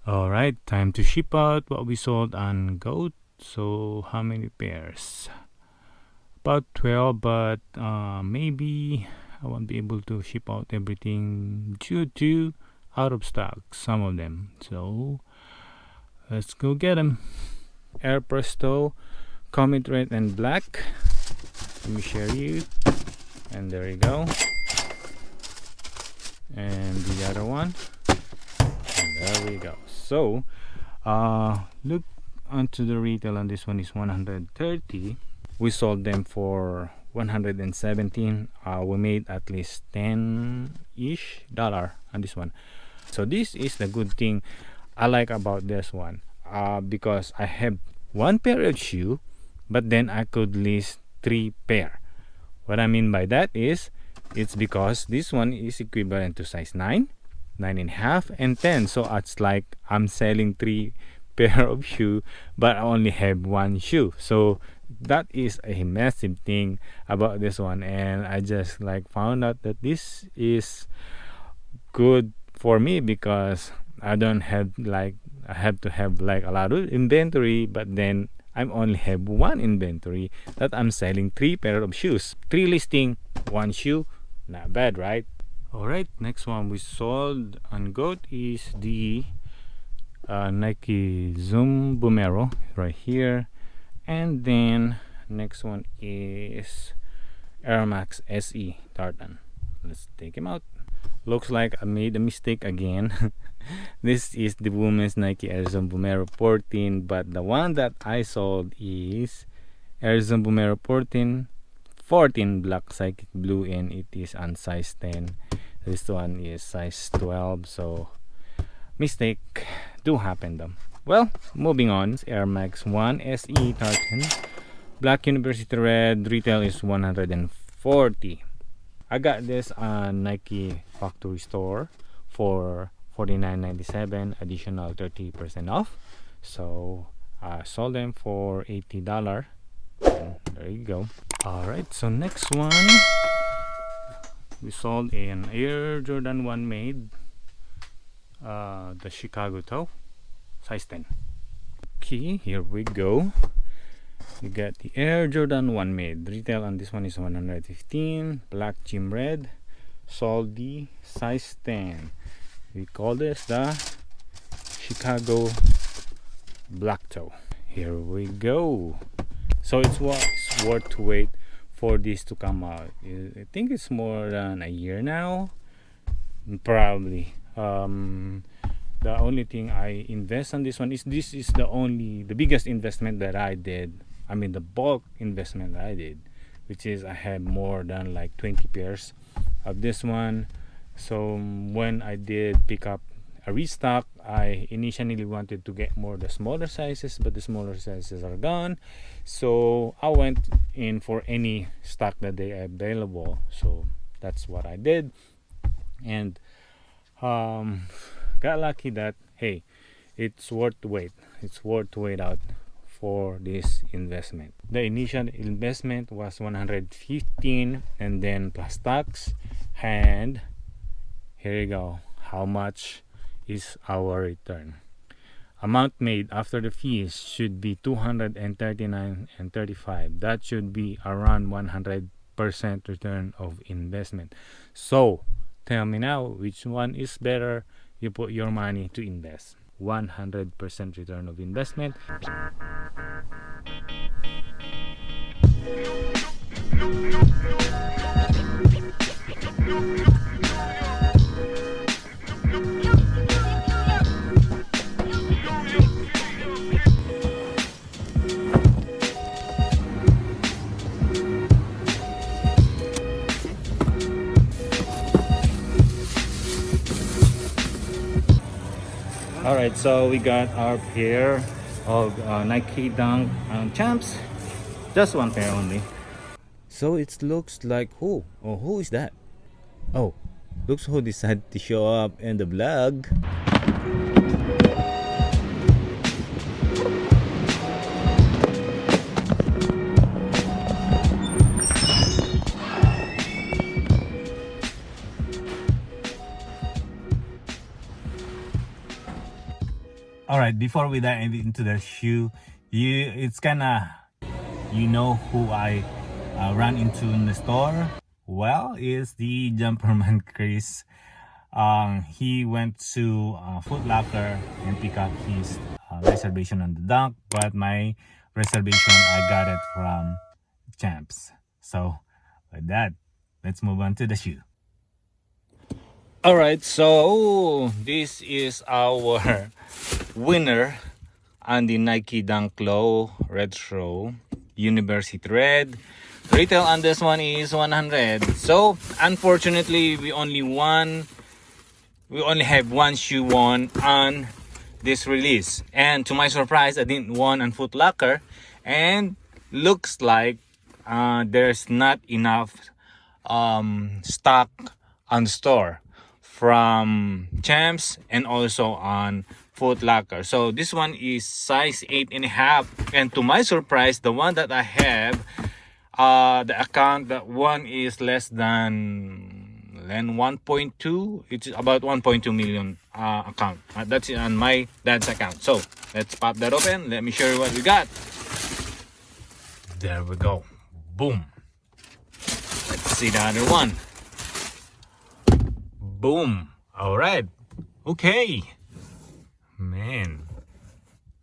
All right, time to ship out what we sold on Goat. So how many pairs? About 12, but maybe I won't be able to ship out everything due to out of stock, some of them. So let's go get them. Air Presto, Comet Red and Black. Let me share you. And there you go. And the other one. And there we go. So look onto the retail on this one is 130. We sold them for 117. We made at least 10-ish dollar on this one. So this is the good thing I like about this one, because I have one pair of shoe, but then I could list 3 pair. What I mean by that is it's because this one is equivalent to size 9, 9.5, and 10. So it's like I'm selling 3 pair of shoe, but I only have 1 shoe. So that is a massive thing about this one, and I just like found out that this is good for me because I don't have like I have to have like a lot of inventory, but then I only have 1 inventory that I'm selling 3 pair of shoes. 3 listing, 1 shoe, not bad, right? Alright, next one we sold on Goat is the Nike Zoom Boomero right here. And then next one is Air Max SE Tartan. Let's take him out. Looks like I made a mistake again. This is the women's Nike Air Zoom Boomero 14, but the one that I sold is Air Zoom Boomero 14 black psychic blue, and it is on size 10. This one is size 12, so mistake do happen though. Well, moving on. Air Max 1 SE Tartan Black University Red. Retail is 140. I got this on Nike factory store for $49.97, additional 30% off. So I sold them for $80. And there you go. Alright, so next one we sold an Air Jordan 1 made, the Chicago toe, size 10. Okay, here we go. You got the Air Jordan 1 made. Retail on this one is 115. Black gym red. Sold the size 10. We call this the Chicago black toe. Here we go. So it's worth to wait for this to come out. I think it's more than a year now, probably. The only thing I invest on this one is the biggest investment that I did. I mean the bulk investment that I did, which is I had more than like 20 pairs of this one. So when I did pick up a restock, I initially wanted to get more the smaller sizes, but the smaller sizes are gone. So I went in for any stock that they are available. So that's what I did, and got lucky that hey, it's worth to wait. It's worth to wait out for this investment. The initial investment was 115, and then plus tax. And here you go. How much is our return? Amount made after the fees should be $239.35. That should be around 100% return of investment. So tell me now, which one is better you put your money to invest? 100% return of investment. Alright, so we got our pair of Nike Dunk Champs. Just one pair only. So it looks like who is that? Oh, looks who decided to show up in the vlog. All right, before we dive into the shoe, it's kind of, who I ran into in the store. Well, is the Jumperman Chris. He went to Foot Locker and pick up his reservation on the Dunk, but my reservation I got it from Champs. So with that, let's move on to the shoe. All right, so this is our winner on the Nike Dunk Low Retro University Red. Retail on this one is 100. So unfortunately, we only have one shoe won on this release, and to my surprise, I didn't won on Foot Locker, and looks like there's not enough stock on the store from Champs and also on Foot Locker. So this one is size 8.5, and to my surprise, the one that I have, the account, that one is less than 1.2. It's about 1.2 million account. That's on my dad's account. So let's pop that open. Let me show you what we got. There we go. Boom. Let's see the other one. Boom. All right. Okay. Man,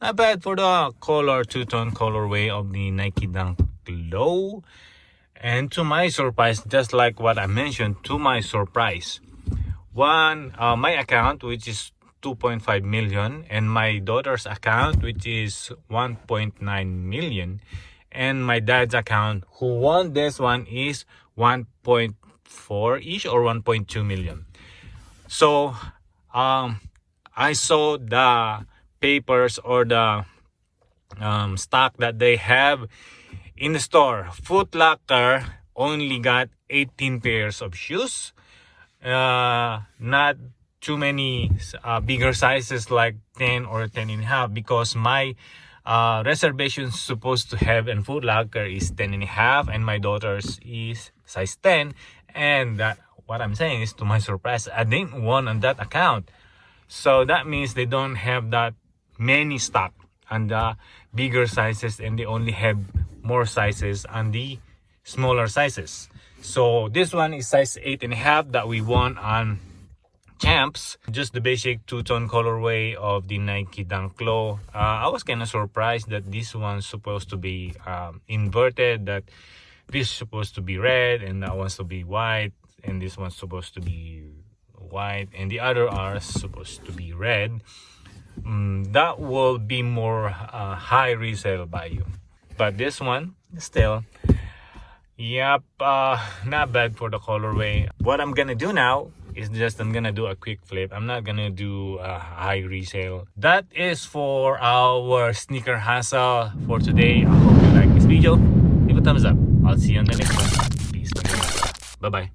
not bad for the color, two-tone colorway of the Nike Dunk Low. And to my surprise, just like what I mentioned, to my surprise, my account, which is 2.5 million, and my daughter's account, which is 1.9 million, and my dad's account, who won this one, is 1.4-ish or 1.2 million. So I saw the papers or the stock that they have in the store. Foot Locker only got 18 pairs of shoes. Not too many bigger sizes like 10 or 10.5, because my reservation is supposed to have in Foot Locker is 10.5, and my daughter's is size 10. And that, what I'm saying is, to my surprise, I didn't won on that account. So that means they don't have that many stock on the bigger sizes, and they only have more sizes on the smaller sizes. So this one is size 8.5 that we won on Champs. Just the basic two-tone colorway of the Nike Dunk Low. I was kind of surprised that this one's supposed to be inverted, that this is supposed to be red and that one's to be white, and this one's supposed to be white and the other are supposed to be red. That will be more high resale value, but this one still, yep, not bad for the colorway. What I'm gonna do now is just I'm gonna do a quick flip. I'm not gonna do a high resale. That is for our sneaker hustle for today. I hope you like this video. Give a thumbs up. I'll see you on the next one. Peace. Bye bye.